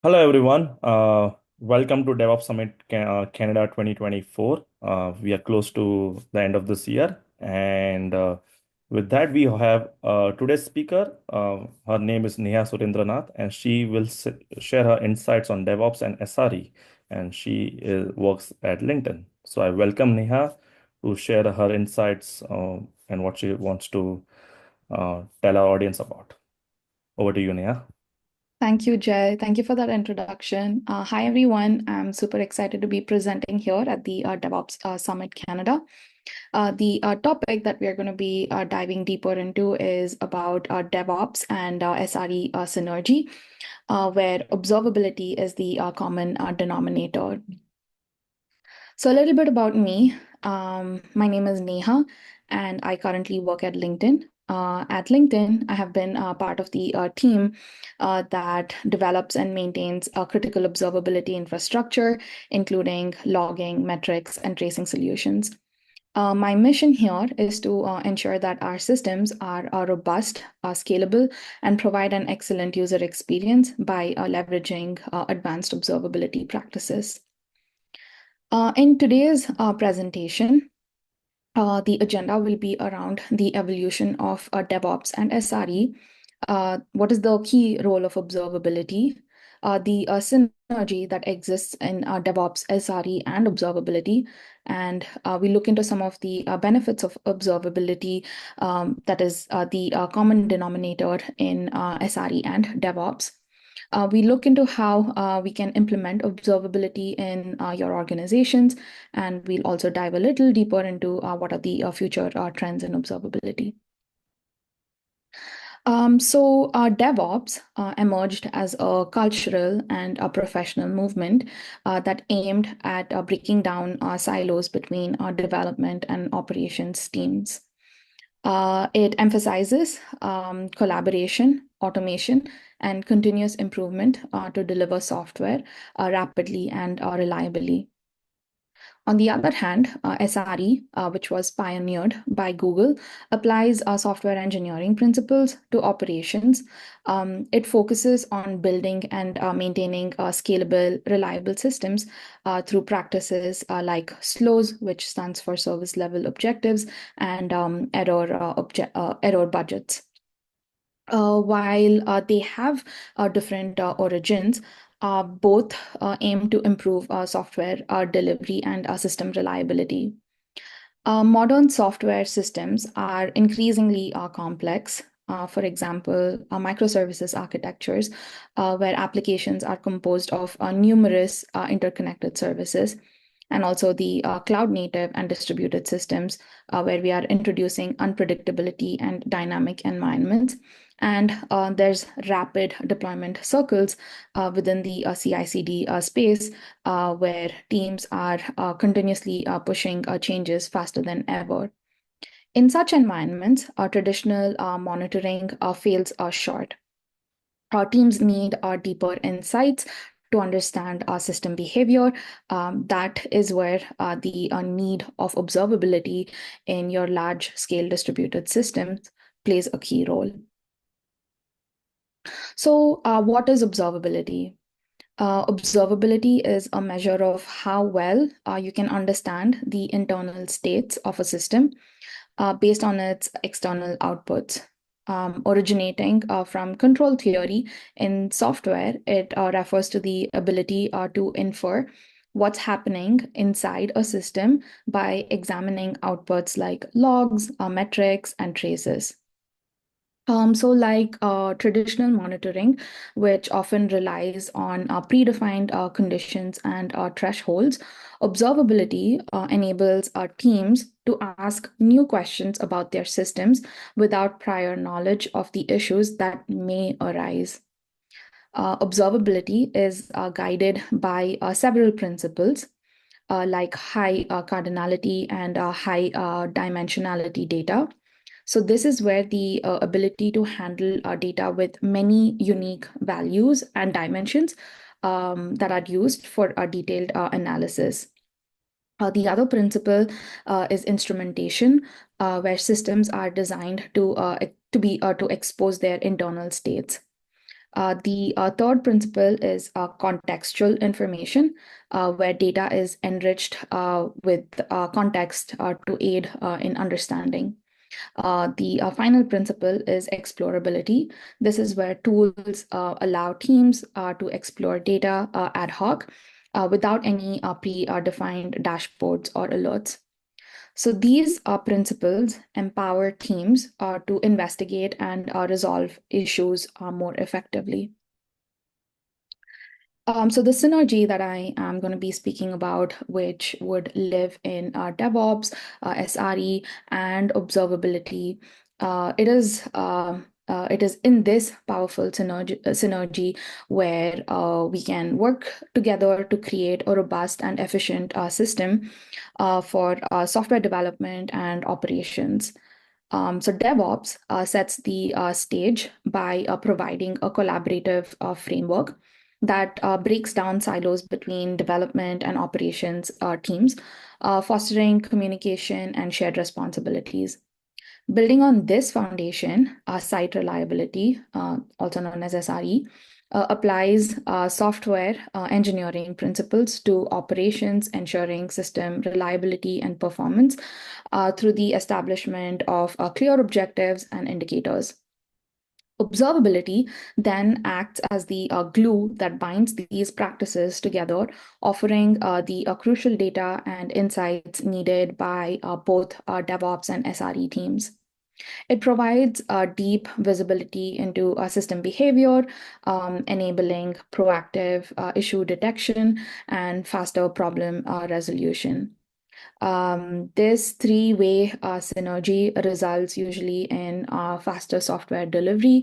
Hello, everyone. Welcome to DevOps Summit Canada 2024. We are close to the end of this year. And with that, we have today's speaker. Her name is Neha Surendranath, and she will share her insights on DevOps and SRE. And she works at LinkedIn. So I welcome Neha to share her insights and what she wants to tell our audience about. Over to you, Neha. Thank you, Jay. Thank you for that introduction. Hi, everyone. I'm super excited to be presenting here at the DevOps Summit Canada. The topic that we are going to be diving deeper into is about DevOps and SRE synergy, where observability is the common denominator. So, a little bit about me. My name is Neha, and I currently work at LinkedIn. At LinkedIn, I have been part of the team that develops and maintains critical observability infrastructure, including logging, metrics, and tracing solutions. My mission here is to ensure that our systems are robust, scalable, and provide an excellent user experience by leveraging advanced observability practices. In today's presentation, the agenda will be around the evolution of DevOps and SRE. What is the key role of observability? The synergy that exists in DevOps, SRE, and observability. And we look into some of the benefits of observability, that is the common denominator in SRE and DevOps. We look into how we can implement observability in your organizations, and we'll also dive a little deeper into what are the future trends in observability. DevOps emerged as a cultural and a professional movement that aimed at breaking down silos between development and operations teams. It emphasizes collaboration, automation, and continuous improvement to deliver software rapidly and reliably. On the other hand, SRE, which was pioneered by Google, applies software engineering principles to operations. It focuses on building and maintaining scalable, reliable systems through practices like SLOWs, which stands for service level objectives, and error budgets. While they have different origins, both aim to improve software delivery and system reliability. Modern software systems are increasingly complex. For example, microservices architectures, where applications are composed of numerous interconnected services, and also the cloud native and distributed systems, where we are introducing unpredictability and dynamic environments. And there's rapid deployment circles within the CI/CD space, where teams are continuously pushing changes faster than ever. In such environments, traditional monitoring fails short. Our teams need deeper insights to understand our system behavior. That is where the need of observability in your large scale distributed systems plays a key role. So, what is observability? Observability is a measure of how well you can understand the internal states of a system based on its external outputs. Originating from control theory in software, it refers to the ability to infer what's happening inside a system by examining outputs like logs, metrics, and traces. Like traditional monitoring, which often relies on predefined conditions and thresholds, observability enables our teams to ask new questions about their systems without prior knowledge of the issues that may arise. Observability is guided by several principles, like high cardinality and high dimensionality data. So this is where the ability to handle data with many unique values and dimensions that are used for a detailed analysis. The other principle is instrumentation, where systems are designed to expose their internal states. The third principle is contextual information, where data is enriched with context to aid in understanding. The final principle is explorability. This is where tools allow teams to explore data ad hoc without any predefined dashboards or alerts. So these principles empower teams to investigate and resolve issues more effectively. So the synergy that I am going to be speaking about, which would live in DevOps, SRE, and observability, it is in this powerful synergy where we can work together to create a robust and efficient system for software development and operations. So DevOps sets the stage by providing a collaborative framework that breaks down silos between development and operations teams, fostering communication and shared responsibilities. Building on this foundation, site reliability, also known as SRE, applies software engineering principles to operations, ensuring system reliability and performance through the establishment of clear objectives and indicators. Observability then acts as the glue that binds these practices together, offering the crucial data and insights needed by both DevOps and SRE teams. It provides deep visibility into system behavior, enabling proactive issue detection and faster problem resolution. This three-way synergy results usually in faster software delivery,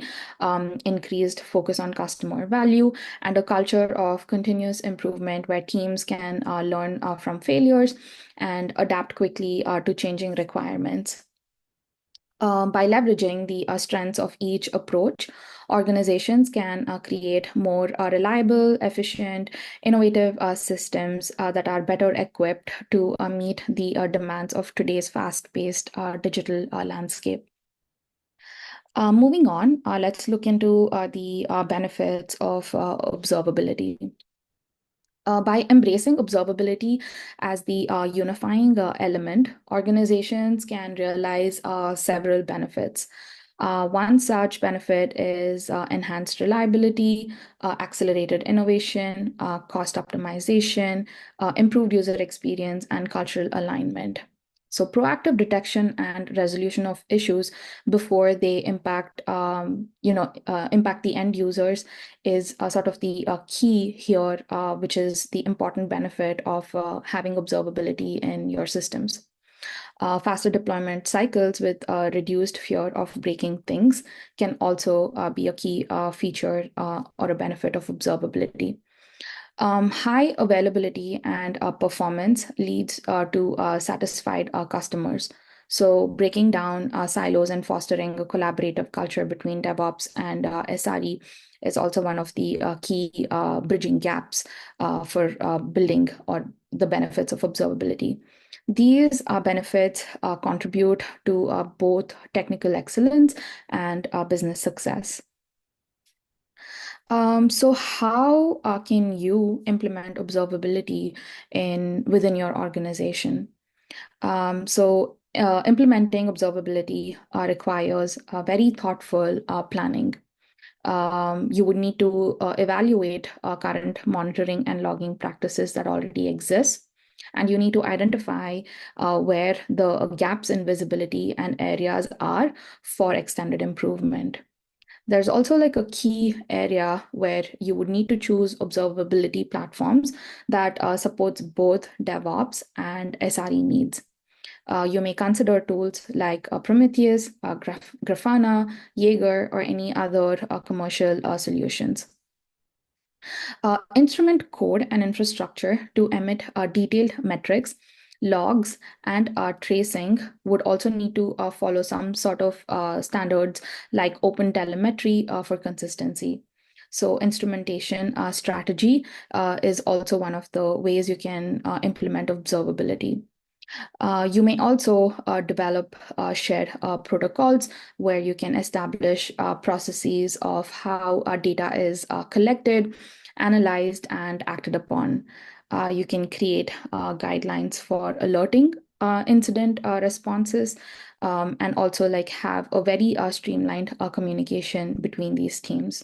increased focus on customer value, and a culture of continuous improvement where teams can learn from failures and adapt quickly to changing requirements. By leveraging the strengths of each approach, organizations can create more reliable, efficient, innovative systems that are better equipped to meet the demands of today's fast-paced digital landscape. Moving on, let's look into the benefits of observability. By embracing observability as the unifying element, organizations can realize several benefits. One such benefit is enhanced reliability, accelerated innovation, cost optimization, improved user experience, and cultural alignment. So proactive detection and resolution of issues before they impact the end users is sort of the key here, which is the important benefit of having observability in your systems. Faster deployment cycles with reduced fear of breaking things can also be a key feature or a benefit of observability. High availability and performance leads to satisfied customers. So breaking down silos and fostering a collaborative culture between DevOps and SRE is also one of the key bridging gaps for building or the benefits of observability. These benefits contribute to both technical excellence and business success. So how can you implement observability within your organization? Implementing observability requires very thoughtful planning. You would need to evaluate current monitoring and logging practices that already exist. And you need to identify where the gaps in visibility and areas are for extended improvement. There's also like a key area where you would need to choose observability platforms that supports both DevOps and SRE needs. You may consider tools like Prometheus, Grafana, Jaeger, or any other commercial solutions. Instrument code and infrastructure to emit detailed metrics, logs, and tracing would also need to follow some sort of standards like open telemetry for consistency. So instrumentation strategy is also one of the ways you can implement observability. You may also develop shared protocols where you can establish processes of how data is collected, analyzed, and acted upon. You can create guidelines for alerting incident responses, and also like have a very streamlined communication between these teams.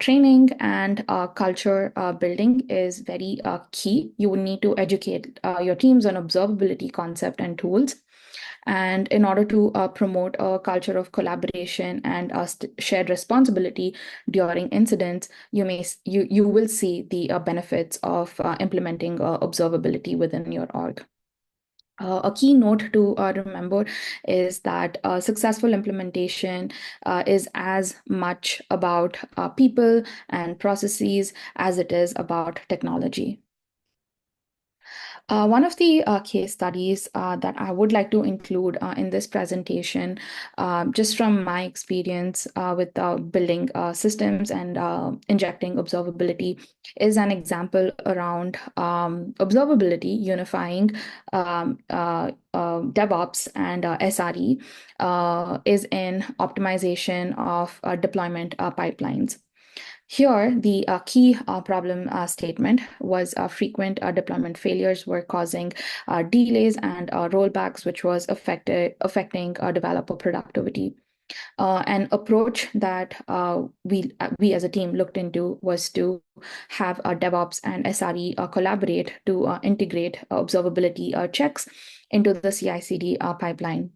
Training and culture building is very key. You will need to educate your teams on observability concept and tools. And in order to promote a culture of collaboration and shared responsibility during incidents, you will see the benefits of implementing observability within your org. A key note to remember is that successful implementation is as much about people and processes as it is about technology. One of the case studies that I would like to include in this presentation, just from my experience with building systems and injecting observability, is an example around observability unifying DevOps and SRE is in optimization of deployment pipelines. Here, the key problem statement was frequent deployment failures were causing delays and rollbacks, which was affecting developer productivity. An approach that we as a team looked into was to have DevOps and SRE collaborate to integrate observability checks into the CI/CD pipeline.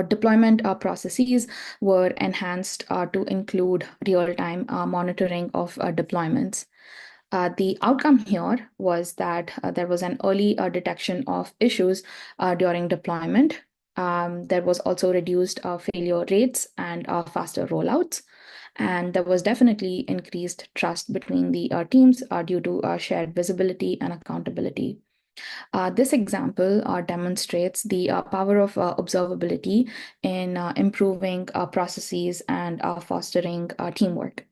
Deployment processes were enhanced to include real-time monitoring of deployments. The outcome here was that there was an early detection of issues during deployment. There was also reduced failure rates and faster rollouts. And there was definitely increased trust between the teams due to shared visibility and accountability. This example demonstrates the power of observability in improving processes and fostering teamwork.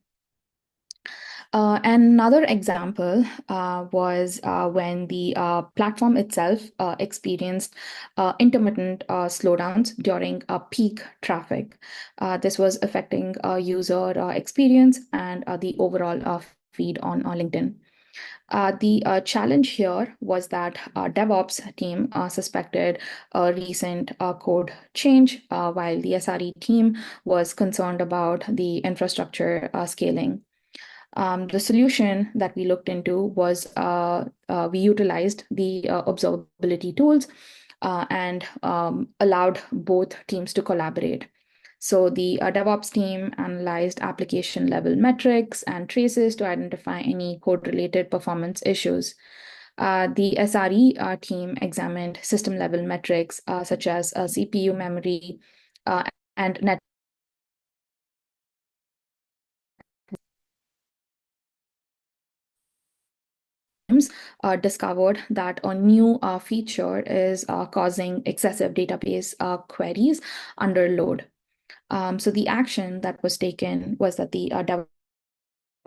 Another example was when the platform itself experienced intermittent slowdowns during peak traffic. This was affecting user experience and the overall feed on LinkedIn. The challenge here was that DevOps team suspected a recent code change, while the SRE team was concerned about the infrastructure scaling. The solution that we looked into was we utilized the observability tools and allowed both teams to collaborate. So the DevOps team analyzed application level metrics and traces to identify any code-related performance issues. The SRE team examined system level metrics such as CPU memory and net discovered that a new feature is causing excessive database queries under load. So the action that was taken was that the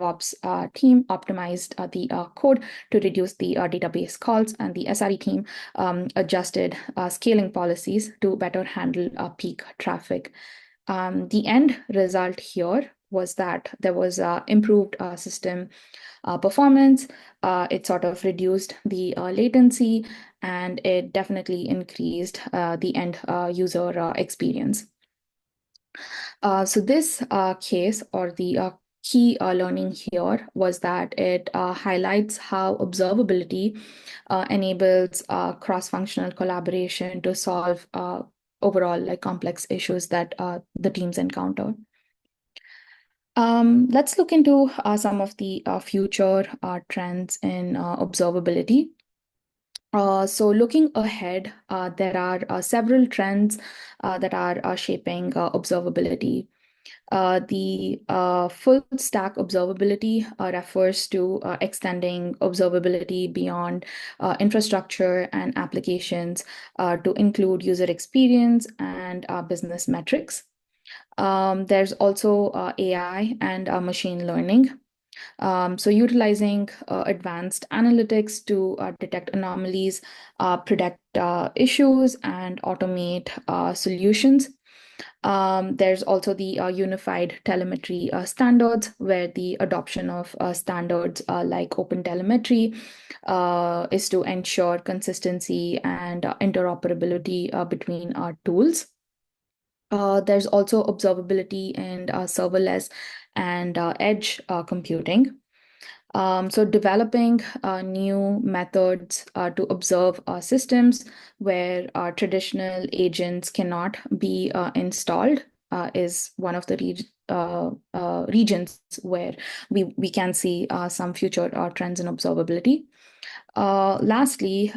DevOps team optimized the code to reduce the database calls, and the SRE team adjusted scaling policies to better handle peak traffic. The end result here was that there was improved system performance. It sort of reduced the latency, and it definitely increased the end user experience. So this case or the key learning here was that it highlights how observability enables cross-functional collaboration to solve overall like complex issues that the teams encounter. Let's look into some of the future trends in observability. So looking ahead, there are several trends that are shaping observability. The full stack observability refers to extending observability beyond infrastructure and applications to include user experience and business metrics. There's also AI and machine learning. So utilizing advanced analytics to detect anomalies, predict issues, and automate solutions. There's also the unified telemetry standards, where the adoption of standards like open telemetry is to ensure consistency and interoperability between tools. There's also observability and serverless and edge computing. So developing new methods to observe systems where traditional agents cannot be installed is one of the regions where we can see some future trends in observability. Lastly,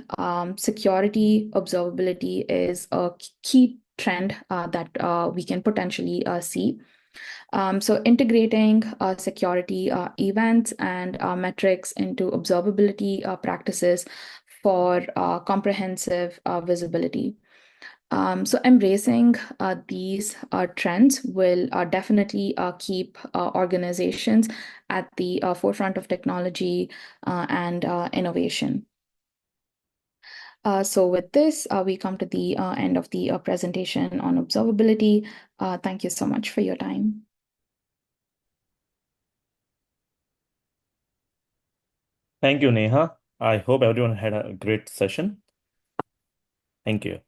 security observability is a key trend that we can potentially see. So integrating security events and metrics into observability practices for comprehensive visibility. So embracing these trends will definitely keep organizations at the forefront of technology and innovation. So with this, we come to the end of the presentation on observability. Thank you so much for your time. Thank you, Neha. I hope everyone had a great session. Thank you.